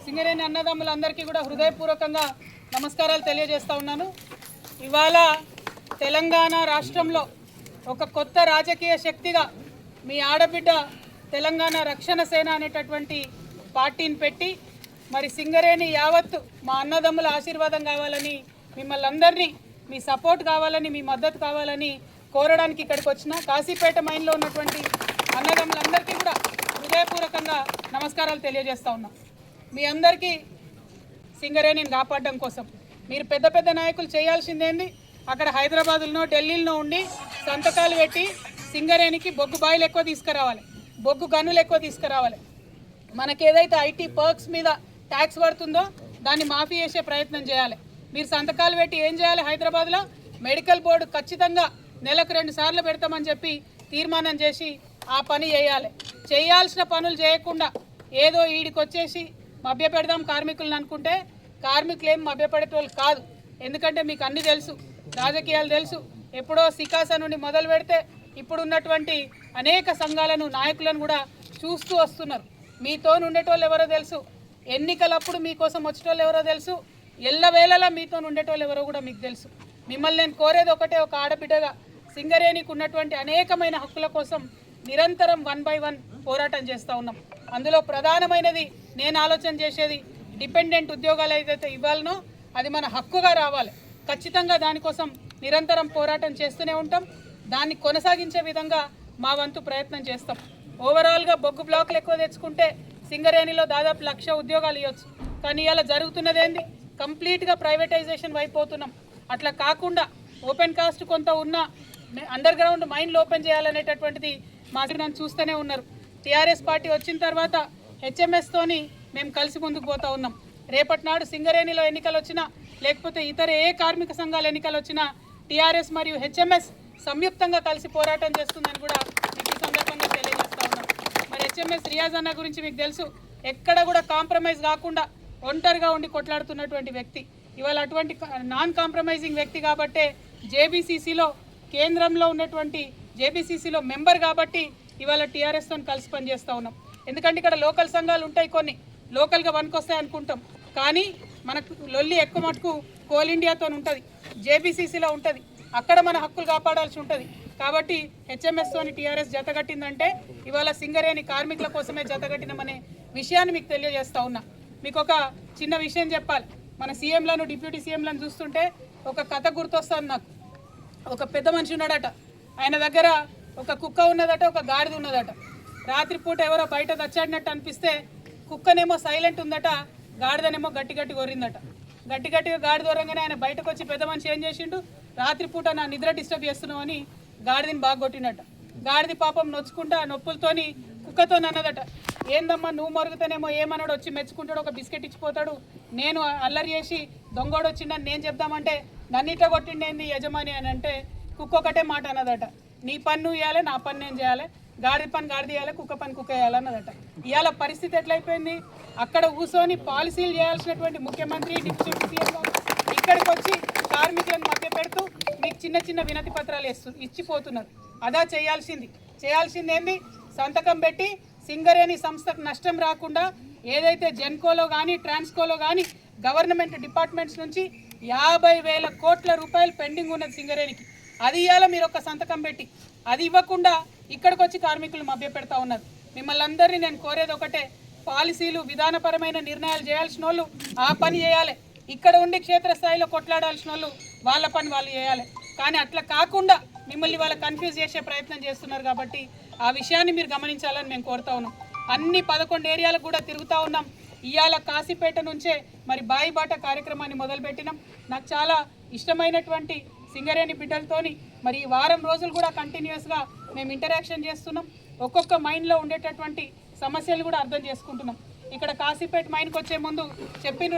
సింగరేణి అన్నదమ్ములందరికీ కూడా హృదయపూర్వకంగా నమస్కారాలు తెలియజేస్తా ఉన్నాను. ఇవాళ తెలంగాణ రాష్ట్రంలో ఒక కొత్త రాజకీయ శక్తిగా మీ ఆడబిడ్డ తెలంగాణ రక్షణ సేన అనేటటువంటి పార్టీని పెట్టి మరి సింగరేణి యావత్తు మా అన్నదమ్ముల ఆశీర్వాదం కావాలని, మిమ్మల్ని అందరినీ మీ సపోర్ట్ కావాలని, మీ మద్దతు కావాలని కోరడానికి ఇక్కడికి వచ్చిన కాశీపేట మైన్లో ఉన్నటువంటి అన్నదమ్ములందరికీ కూడా హృదయపూర్వకంగా నమస్కారాలు తెలియజేస్తా ఉన్నాం. మీ అందరికీ సింగరేణిని కాపాడడం కోసం మీరు పెద్ద పెద్ద నాయకులు చేయాల్సిందేంది, అక్కడ హైదరాబాద్లో ఢిల్లీలో ఉండి సంతకాలు పెట్టి సింగరేణికి బొగ్గు బాయిలు ఎక్కువ తీసుకురావాలి, బొగ్గు గనులు ఎక్కువ తీసుకురావాలి. మనకేదైతే ఐటీ పర్క్స్ మీద ట్యాక్స్ పడుతుందో దాన్ని మాఫీ చేసే ప్రయత్నం చేయాలి. మీరు సంతకాలు పెట్టి ఏం చేయాలి, హైదరాబాద్లో మెడికల్ బోర్డు ఖచ్చితంగా నెలకు 2 సార్లు పెడతామని చెప్పి తీర్మానం చేసి ఆ పని చేయాలి. చేయాల్సిన పనులు చేయకుండా ఏదో ఈడికి వచ్చేసి మభ్యపెడదాం కార్మికులను అనుకుంటే కార్మికులు ఏం మభ్యపెడేటోళ్ళు కాదు. ఎందుకంటే మీకు అన్నీ తెలుసు, రాజకీయాలు తెలుసు. ఎప్పుడో సికాస నుండి మొదలు పెడితే ఇప్పుడు ఉన్నటువంటి అనేక సంఘాలను నాయకులను కూడా చూస్తూ వస్తున్నారు. మీతో ఉండేటోళ్ళు ఎవరో తెలుసు, ఎన్నికలప్పుడు మీకోసం వచ్చేటోళ్ళు ఎవరో తెలుసు, ఎల్లవేళలా మీతో ఉండేటోళ్ళు ఎవరో కూడా మీకు తెలుసు. మిమ్మల్ని నేను కోరేది ఒకటే, ఒక ఆడబిడ్డగా సింగరేణికి ఉన్నటువంటి అనేకమైన హక్కుల కోసం నిరంతరం 1 by 1 పోరాటం చేస్తూ ఉన్నాం. అందులో ప్రధానమైనది నేను ఆలోచన చేసేది, డిపెండెంట్ ఉద్యోగాలు ఏదైతే ఇవ్వాలనో అది మన హక్కుగా రావాలి. ఖచ్చితంగా దానికోసం నిరంతరం పోరాటం చేస్తూనే ఉంటాం. దాన్ని కొనసాగించే విధంగా మా వంతు ప్రయత్నం చేస్తాం. ఓవరాల్గా బొగ్గు బ్లాక్లు ఎక్కువ తెచ్చుకుంటే సింగరేణిలో దాదాపు 1,00,000 ఉద్యోగాలు ఇవ్వచ్చు. కానీ ఇలా జరుగుతున్నది ఏంది, కంప్లీట్గా ప్రైవేటైజేషన్ వైపోతున్నాం. అట్లా కాకుండా ఓపెన్ కాస్ట్ కొంత ఉన్న అండర్ గ్రౌండ్ మైన్లు ఓపెన్ చేయాలనేటటువంటిది మా నన్ను చూస్తూనే ఉన్నారు. టీఆర్ఎస్ పార్టీ వచ్చిన తర్వాత హెచ్ఎంఎస్తోని మేము కలిసి ముందుకు పోతూ ఉన్నాం. రేపటి నాడు సింగరేణిలో ఎన్నికలు వచ్చినా లేకపోతే ఇతర ఏ కార్మిక సంఘాల ఎన్నికలు వచ్చినా టీఆర్ఎస్ మరియు హెచ్ఎంఎస్ సంయుక్తంగా కలిసి పోరాటం చేస్తుందని కూడా మీకు ఈ సందర్భంగా తెలియజేస్తూ ఉన్నాం. మరి హెచ్ఎంఎస్ రియాజ్ అన్న గురించి మీకు తెలుసు, ఎక్కడ కూడా కాంప్రమైజ్ కాకుండా ఒంటరిగా ఉండి కొట్లాడుతున్నటువంటి వ్యక్తి. ఇవాళ అటువంటి నాన్ కాంప్రమైజింగ్ వ్యక్తి కాబట్టే జేబీసీసీలో కేంద్రంలో ఉన్నటువంటి జేబీసీసీలో మెంబర్ కాబట్టి ఇవాళ టీఆర్ఎస్తో కలిసి పనిచేస్తూ ఉన్నాం. ఎందుకంటే ఇక్కడ లోకల్ సంఘాలు ఉంటాయి, కొన్ని లోకల్గా వస్తాయి అనుకుంటాం. కానీ మనకు లొల్లి ఎక్కువ మటుకు కోల్ ఇండియాతో ఉంటుంది, జేబీసీసీలో ఉంటుంది. అక్కడ మన హక్కులు కాపాడాల్సి ఉంటుంది. కాబట్టి హెచ్ఎంఎస్తోని టీఆర్ఎస్ జతగట్టిందంటే ఇవాళ సింగరేణి కార్మికుల కోసమే జతగట్టినామనే విషయాన్ని మీకు తెలియజేస్తూ ఉన్నా. మీకు ఒక చిన్న విషయం చెప్పాలి. మన సీఎంలను డిప్యూటీ సీఎంలను చూస్తుంటే ఒక కథ గుర్తొస్తుంది నాకు. ఒక పెద్ద మనిషి ఉన్నాడట, ఆయన దగ్గర ఒక కుక్క ఉన్నదట, ఒక గాడిద ఉన్నదట. రాత్రిపూట ఎవరో బయట దచ్చాడినట్టు అనిపిస్తే కుక్కనేమో సైలెంట్ ఉందట, గాడిదనేమో గట్టి గట్టి కొరిందట. గట్టి గట్టిగా గాడిద దూరంగానే ఆయన బయటకు వచ్చి పెద్ద మనిషి ఏం చేసిండు, రాత్రిపూట నా నిద్ర డిస్టర్బ్ చేస్తున్నావు అని గాడిదని బాగా కొట్టినట్ట. గాడిది పాపం నొచ్చుకుంటా నొప్పులతోని కుక్కతో అన్నదట, ఏందమ్మా నువ్వు మరుగుతానేమో ఏమన్నాడు, వచ్చి మెచ్చుకుంటాడు, ఒక బిస్కెట్ ఇచ్చిపోతాడు, నేను అల్లరి చేసి దొంగోడు వచ్చిండని నేను చెప్దామంటే నన్నిట కొట్టిండేంది యజమాని అని అంటే కుక్క ఒకటే మాట అన్నదట, నీ పని నువ్వు చేయాలి, నా పని నేను చేయాలి, గాడిద పని గాడిద చేయాలి, కుక్క పని కుక్క చేయాలన్నదట. ఇవాళ పరిస్థితి ఎట్లయిపోయింది, అక్కడ కూర్చొని పాలసీలు చేయాల్సినటువంటి ముఖ్యమంత్రి డిప్యూటీ సీఎం ఇక్కడికి వచ్చి కార్మికులను మధ్య పెడుతూ మీకు చిన్న చిన్న వినతి పత్రాలు ఇచ్చిపోతున్నారు. అదా చేయాల్సింది ఏంది, సంతకం పెట్టి సింగరేణి సంస్థకు నష్టం రాకుండా ఏదైతే జెన్కోలో కానీ ట్రాన్స్కోలో కానీ గవర్నమెంట్ డిపార్ట్మెంట్స్ నుంచి 50,000 కోట్ల రూపాయలు పెండింగ్ ఉన్నది సింగరేణికి, అది ఇవాళ మీరు ఒక సంతకం పెట్టి అది ఇవ్వకుండా ఇక్కడికి వచ్చి కార్మికులు మభ్య పెడతా ఉన్నారు. మిమ్మల్ని అందరినీ నేను కోరేది ఒకటే, పాలసీలు విధానపరమైన నిర్ణయాలు చేయాల్సిన వాళ్ళు ఆ పని చేయాలి, ఇక్కడ ఉండి క్షేత్రస్థాయిలో కొట్లాడాల్సిన వాళ్ళు వాళ్ళ పని వాళ్ళు చేయాలి. కానీ అట్లా కాకుండా మిమ్మల్ని వాళ్ళ కన్ఫ్యూజ్ చేసే ప్రయత్నం చేస్తున్నారు. కాబట్టి ఆ విషయాన్ని మీరు గమనించాలని మేము కోరుతా ఉన్నాం. అన్ని 11 ఏరియాలకు కూడా తిరుగుతూ ఉన్నాం. ఇవాళ కాశీపేట నుంచే మరి బాయిబాట కార్యక్రమాన్ని మొదలుపెట్టినాం. నాకు చాలా ఇష్టమైనటువంటి సింగరేణి బిడ్డలతోని మరి ఈ వారం రోజులు కూడా కంటిన్యూస్గా మేము ఇంటరాక్షన్ చేస్తున్నాం. ఒక్కొక్క మైన్లో ఉండేటటువంటి సమస్యలు కూడా అర్థం చేసుకుంటున్నాం. ఇక్కడ కాశీపేట మైన్కి వచ్చే ముందు చెప్పిన